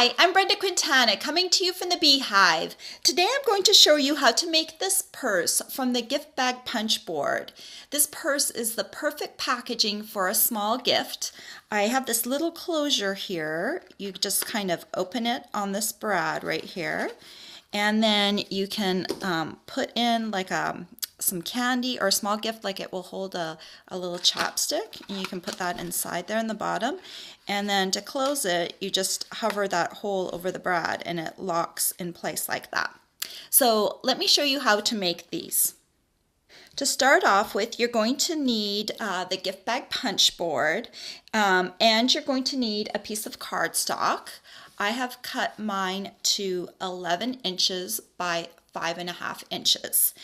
Hi, I'm Brenda Quintana coming to you from the Beehive. Today I'm going to show you how to make this purse from the gift bag punch board. This purse is the perfect packaging for a small gift. I have this little closure here. You just kind of open it on this brad right here, and then you can put in like some candy or a small gift, like it will hold a little chapstick, and you can put that inside there in the bottom. And then to close it, you just hover that hole over the brad and it locks in place like that. So let me show you how to make these. To start off with, you're going to need the gift bag punch board, and you're going to need a piece of cardstock. I have cut mine to 11 inches by 5.5 inches.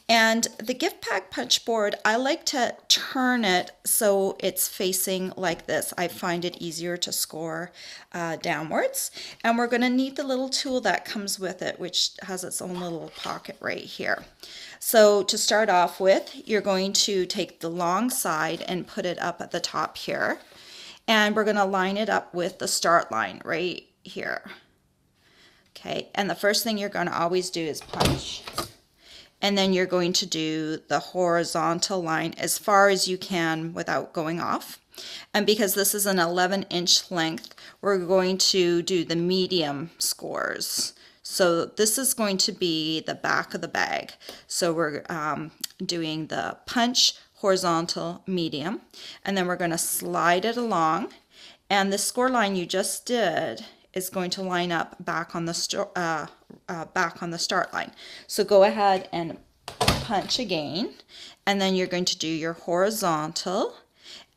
And the gift bag punch board, I like to turn it so it's facing like this. I find it easier to score downwards. And we're going to need the little tool that comes with it, which has its own little pocket right here. So to start off with, you're going to take the long side and put it up at the top here. And we're going to line it up with the start line right here. Okay, and the first thing you're going to always do is punch, and then you're going to do the horizontal line as far as you can without going off. And because this is an 11-inch length, we're going to do the medium scores. So this is going to be the back of the bag. So we're doing the punch, horizontal, medium, and then we're going to slide it along, and the score line you just did is going to line up back on the start line. So go ahead and punch again, and then you're going to do your horizontal.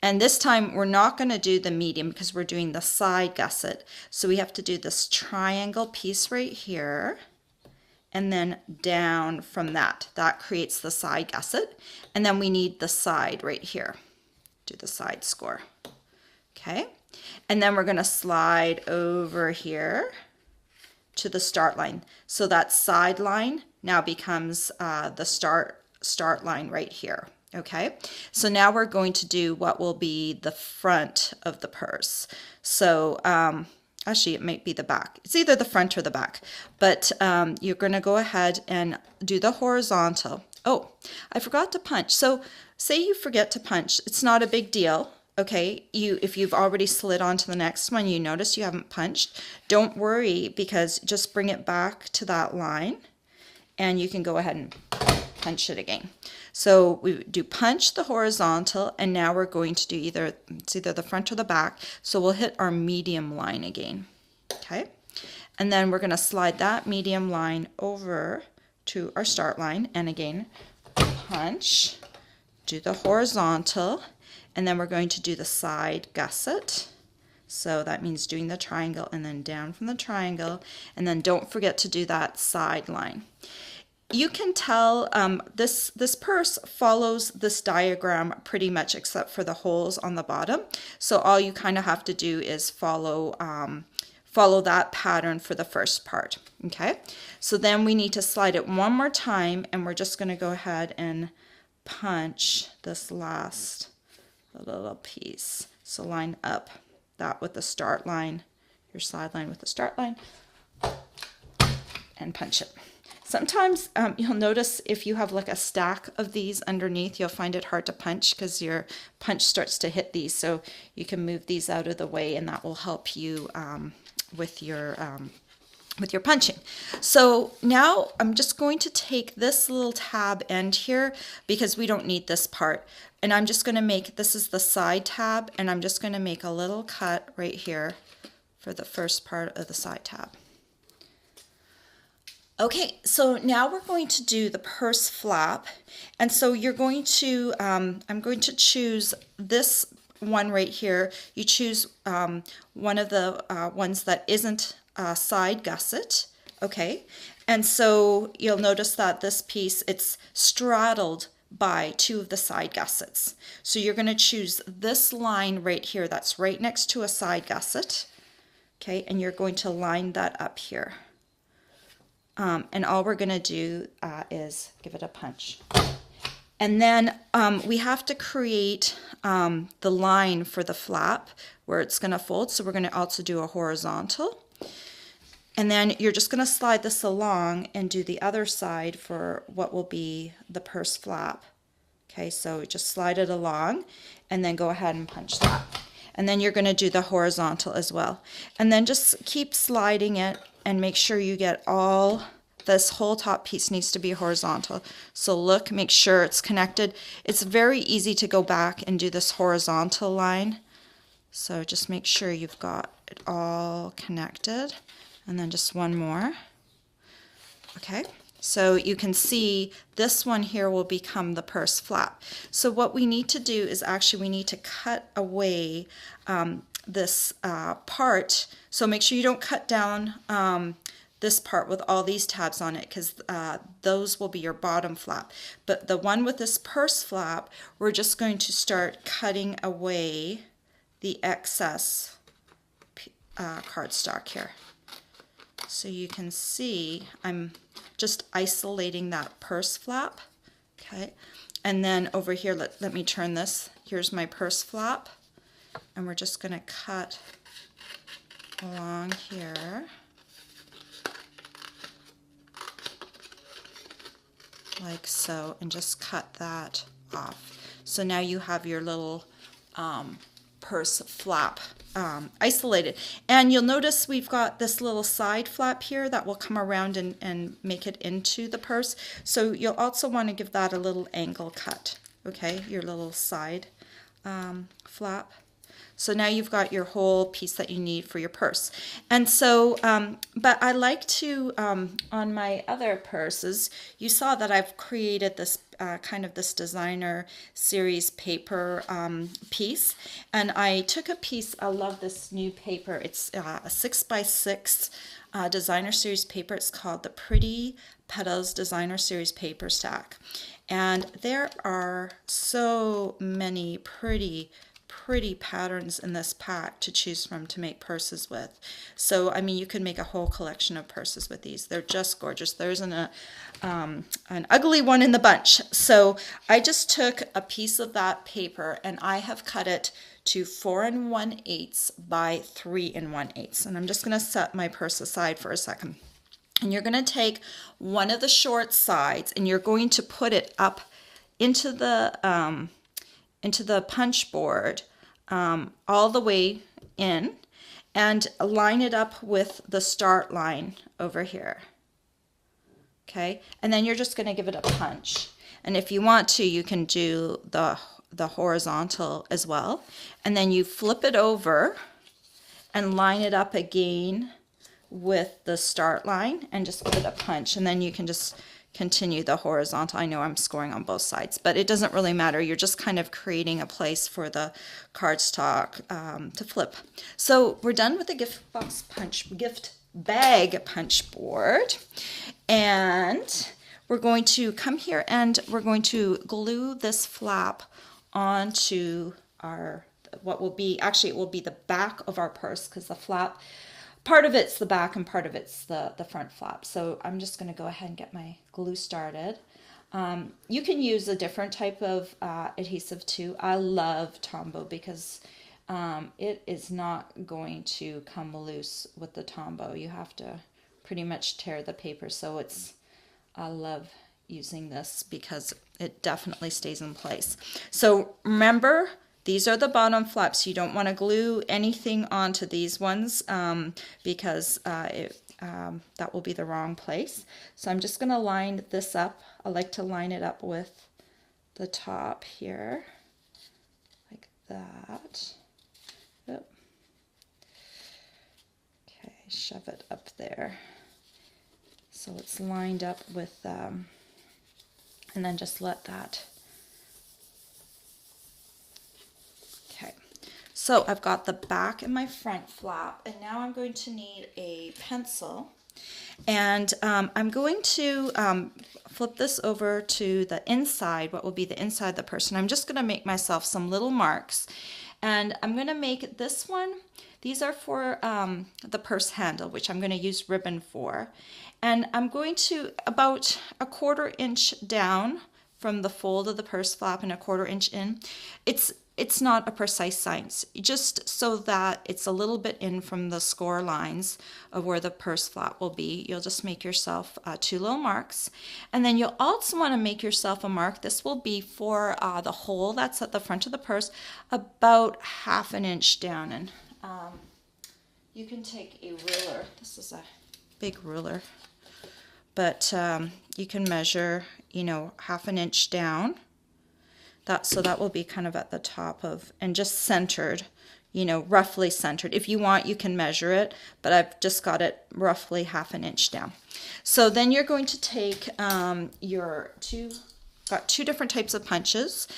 And this time we're not going to do the medium because we're doing the side gusset. So we have to do this triangle piece right here, and then down from that. That creates the side gusset. And then we need the side right here. Do the side score. Okay. And then we're going to slide over here to the start line. So that side line now becomes the start line right here. Okay, so now we're going to do what will be the front of the purse. So actually it might be the back. It's either the front or the back, but you're going to go ahead and do the horizontal. Oh, I forgot to punch. So say you forget to punch, it's not a big deal. Okay, if you've already slid on to the next one, you notice you haven't punched, don't worry, because just bring it back to that line and you can go ahead and punch it again. So we do punch the horizontal, and now we're going to do either the front or the back. So we'll hit our medium line again. Okay, and then we're going to slide that medium line over to our start line, and again punch, do the horizontal, and then we're going to do the side gusset. So that means doing the triangle and then down from the triangle, and then don't forget to do that side line. You can tell this purse follows this diagram pretty much except for the holes on the bottom. So all you kind of have to do is follow that pattern for the first part. Okay, so then we need to slide it one more time, and we're just going to go ahead and punch this last little piece. So line up that with the start line, your side line with the start line, and punch it. Sometimes you'll notice if you have like a stack of these underneath, you'll find it hard to punch because your punch starts to hit these. So you can move these out of the way, and that will help you with your punching. So now I'm just going to take this little tab end here because we don't need this part. And I'm just going to make, this is the side tab, and I'm just going to make a little cut right here for the first part of the side tab. Okay, so now we're going to do the purse flap. And so you're going to, I'm going to choose this one right here. You choose one of the ones that isn't side gusset, okay? And so you'll notice that this piece, it's straddled by two of the side gussets. So you're going to choose this line right here that's right next to a side gusset, okay? And you're going to line that up here. And all we're going to do is give it a punch. And then we have to create the line for the flap where it's going to fold. So we're going to also do a horizontal. And then you're just going to slide this along and do the other side for what will be the purse flap. Okay, so just slide it along and then go ahead and punch that. And then you're going to do the horizontal as well. And then just keep sliding it and make sure you get all, this whole top piece needs to be horizontal. So look, make sure it's connected. It's very easy to go back and do this horizontal line. So just make sure you've got it all connected. And then just one more. Okay. So you can see this one here will become the purse flap. So what we need to do is actually we need to cut away this part. So make sure you don't cut down this part with all these tabs on it, because those will be your bottom flap. But the one with this purse flap, we're just going to start cutting away the excess cardstock here. So you can see I'm just isolating that purse flap. Okay, and then over here, let me turn this. Here's my purse flap, and we're just going to cut along here like so, and just cut that off. So now you have your little purse flap isolated. And you'll notice we've got this little side flap here that will come around and make it into the purse. So you'll also want to give that a little angle cut, okay, your little side flap. So now you've got your whole piece that you need for your purse. And so, but I like to, on my other purses, you saw that I've created this kind of this designer series paper piece. And I took a piece, I love this new paper. It's a 6x6 designer series paper. It's called the Pretty Petals Designer Series Paper Stack. And there are so many pretty patterns in this pack to choose from to make purses with. So I mean, you could make a whole collection of purses with these. They're just gorgeous. There isn't an ugly one in the bunch. So I just took a piece of that paper and I have cut it to 4 1/8 by 3 1/8. And I'm just going to set my purse aside for a second. And you're going to take one of the short sides and you're going to put it up into the punch board all the way in and line it up with the start line over here. Okay, and then you're just going to give it a punch. And if you want to, you can do the horizontal as well. And then you flip it over and line it up again with the start line and just give it a punch. And then you can just continue the horizontal. I know I'm scoring on both sides, but it doesn't really matter. You're just kind of creating a place for the cardstock to flip. So we're done with the gift bag punch board, and we're going to come here and we're going to glue this flap onto our, what will be, actually it will be the back of our purse, because the flap, part of it's the back and part of it's the front flap. So I'm just going to go ahead and get my glue started. You can use a different type of adhesive too. I love Tombow because it is not going to come loose with the Tombow. You have to pretty much tear the paper. So it's, I love using this because it definitely stays in place. So remember, these are the bottom flaps. You don't want to glue anything onto these ones because that will be the wrong place. So I'm just going to line this up. I like to line it up with the top here, like that. Yep. Okay, shove it up there. So it's lined up with, and then just let that. So I've got the back and my front flap, and now I'm going to need a pencil, and I'm going to flip this over to the inside, what will be the inside of the purse. And I'm just going to make myself some little marks, and I'm going to make this one, these are for the purse handle, which I'm going to use ribbon for, and I'm going to about a 1/4 inch down from the fold of the purse flap and a 1/4 inch in. it's not a precise science, just so that it's a little bit in from the score lines of where the purse flap will be. You'll just make yourself 2 little marks, and then you'll also want to make yourself a mark. This will be for the hole that's at the front of the purse, about 1/2 inch down, and you can take a ruler. This is a big ruler, but you can measure, you know, 1/2 inch down. So that will be kind of at the top of, and just centered, you know, roughly centered. If you want, you can measure it, but I've just got it roughly 1/2 inch down. So then you're going to take got 2 different types of punches.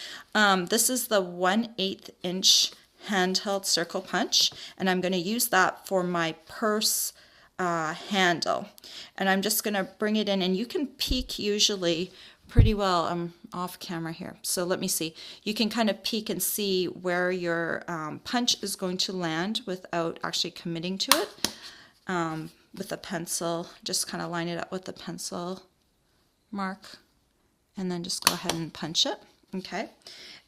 This is the 1/8 inch handheld circle punch, and I'm going to use that for my purse handle. And I'm just going to bring it in, and you can peek usually pretty well. I'm off camera here, so let me see. You can kind of peek and see where your punch is going to land without actually committing to it. With a pencil, just kind of line it up with the pencil mark, and then just go ahead and punch it. Okay,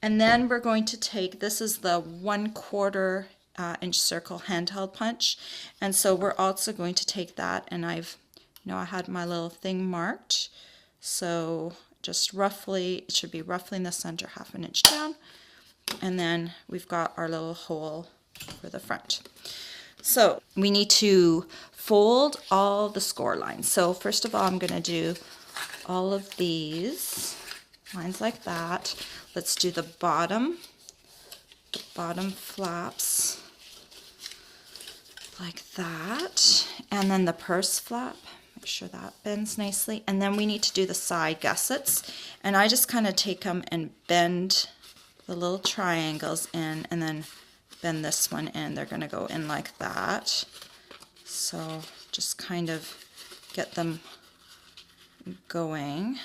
and then we're going to take, this is the 1/4 inch circle handheld punch, and so we're also going to take that, and I had my little thing marked, so just roughly, it should be roughly in the center, 1/2 inch down, and then we've got our little hole for the front. So we need to fold all the score lines. So first of all, I'm going to do all of these lines like that. Let's do the bottom flaps like that, and then the purse flap. Make sure that bends nicely, and then we need to do the side gussets, and I just kind of take them and bend the little triangles in, and then bend this one in. They're going to go in like that, so just kind of get them going,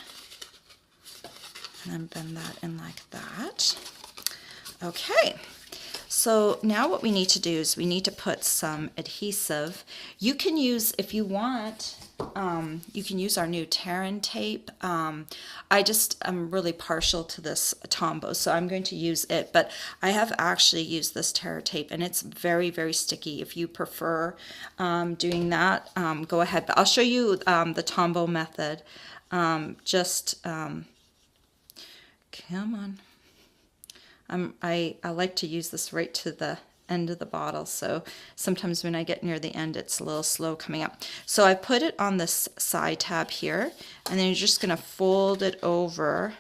and then bend that in like that. Okay, so now what we need to do is we need to put some adhesive. You can use, if you want, you can use our new Terran tape. I'm really partial to this Tombow, so I'm going to use it, but I have actually used this Terra tape, and it's very, very sticky. If you prefer doing that, go ahead, but I'll show you the Tombow method. Come on. I like to use this right to the end of the bottle, so sometimes when I get near the end it's a little slow coming up. So I put it on this side tab here, and then you're just going to fold it over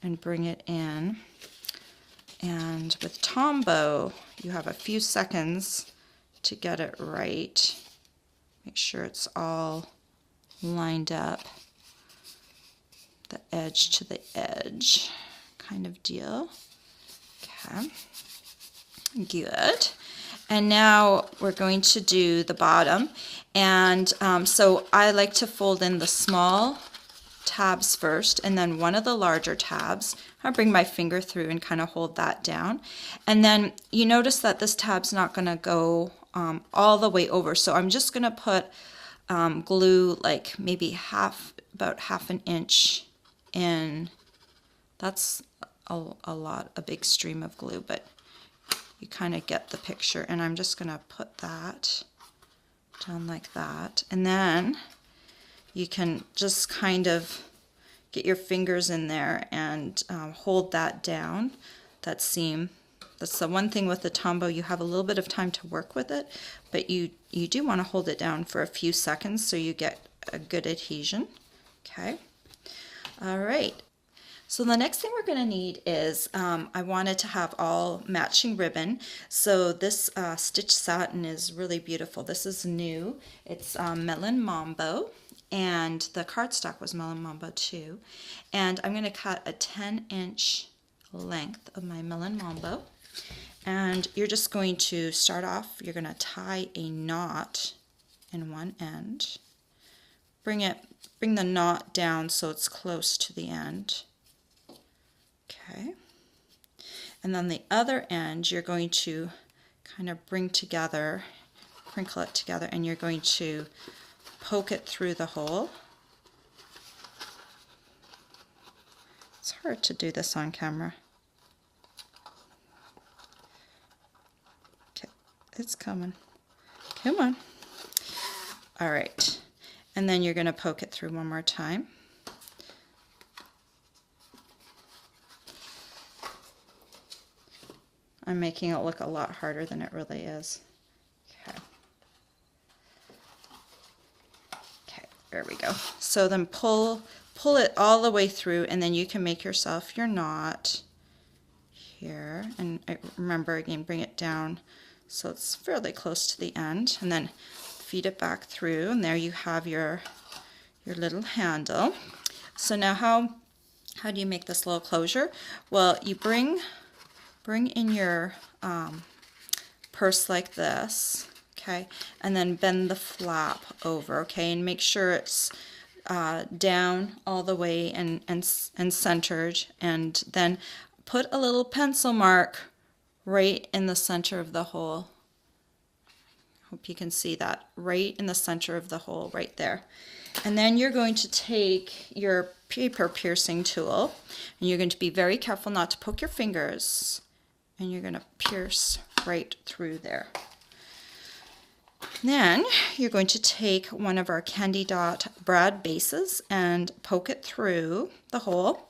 and bring it in. And with Tombow, you have a few seconds to get it right. Make sure it's all lined up, the edge to the edge kind of deal. Okay, good. And now we're going to do the bottom, and so I like to fold in the small tabs first, and then one of the larger tabs. I'll bring my finger through and kind of hold that down, and then you notice that this tab's not going to go all the way over, so I'm just going to put glue like maybe about 1/2 inch in. That's a big stream of glue, but you kind of get the picture, and I'm just going to put that down like that, and then you can just kind of get your fingers in there and hold that down, that seam. That's the one thing with the Tombow, you have a little bit of time to work with it, but you do want to hold it down for a few seconds so you get a good adhesion. Okay, all right. So the next thing we're going to need is, I wanted to have all matching ribbon. So this stitch satin is really beautiful. This is new. It's Melon Mambo, and the cardstock was Melon Mambo too. And I'm going to cut a 10-inch length of my Melon Mambo. And you're just going to start off, you're going to tie a knot in one end. Bring the knot down so it's close to the end. Okay, and then the other end you're going to kind of bring together, crinkle it together, and you're going to poke it through the hole. It's hard to do this on camera. It's coming. Come on. All right. And then you're going to poke it through one more time. I'm making it look a lot harder than it really is. Okay. Okay, there we go. So then pull it all the way through, and then you can make yourself your knot here. And remember, again, bring it down so it's fairly close to the end, and then feed it back through, and there you have your little handle. So now how do you make this little closure? Well, you bring in your purse like this, okay, and then bend the flap over, okay, and make sure it's down all the way and centered, and then put a little pencil mark right in the center of the hole. Hope you can see that, right in the center of the hole right there. And then you're going to take your paper piercing tool, and you're going to be very careful not to poke your fingers, and you're going to pierce right through there. Then you're going to take one of our candy dot brad bases and poke it through the hole.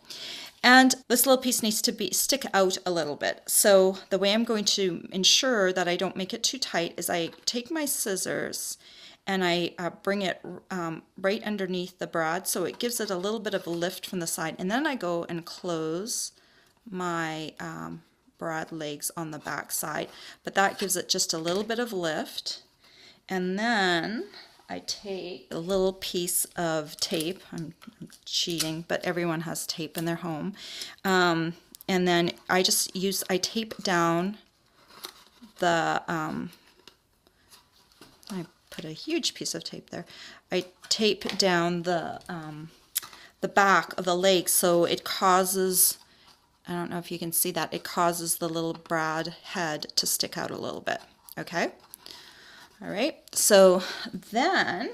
And this little piece needs to stick out a little bit. So the way I'm going to ensure that I don't make it too tight is I take my scissors and I bring it right underneath the brad, so it gives it a little bit of a lift from the side. And then I go and close my brad legs on the back side, but that gives it just a little bit of lift. And then I take a little piece of tape. I'm cheating, but everyone has tape in their home. And then I tape down the, I put a huge piece of tape there. I tape down the back of the leg, so it causes, I don't know if you can see that, it causes the little brad head to stick out a little bit, okay? All right, so then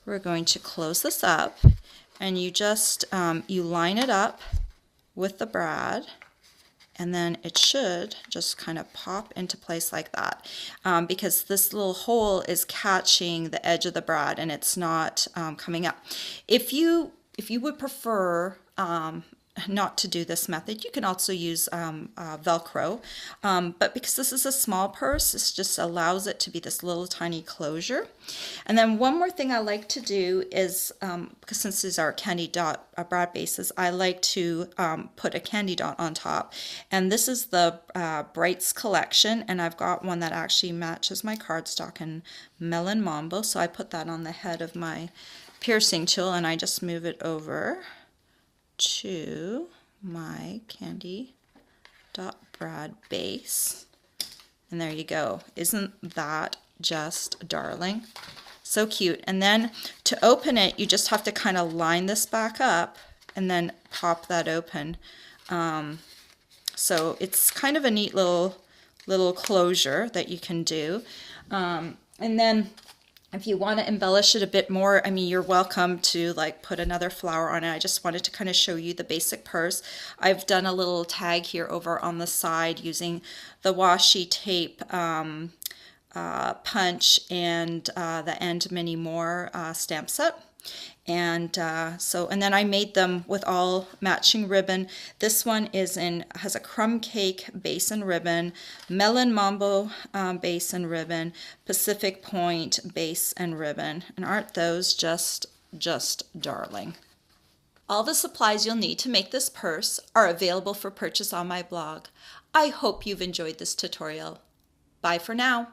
we're going to close this up, and you just, you line it up with the brad, and then it should just kind of pop into place like that, because this little hole is catching the edge of the brad and it's not coming up. If you would prefer not to do this method, you can also use Velcro, but because this is a small purse, this just allows it to be this little tiny closure. And then one more thing I like to do is, because since these are candy dot brad bases, I like to put a candy dot on top, and this is the Brights collection, and I've got one that actually matches my cardstock in Melon Mambo, so I put that on the head of my piercing tool, and I just move it over to my candy dot brad base, and there you go. Isn't that just darling? So cute. And then to open it, you just have to kind of line this back up and then pop that open. So it's kind of a neat little closure that you can do. And then if you want to embellish it a bit more, I mean, you're welcome to like put another flower on it. I just wanted to kind of show you the basic purse. I've done a little tag here over on the side using the washi tape punch and the And Many More stamp set. And then I made them with all matching ribbon. This one has a crumb cake base and ribbon, Melon Mambo base and ribbon, Pacific Point base and ribbon. And aren't those just darling? All the supplies you'll need to make this purse are available for purchase on my blog. I hope you've enjoyed this tutorial. Bye for now.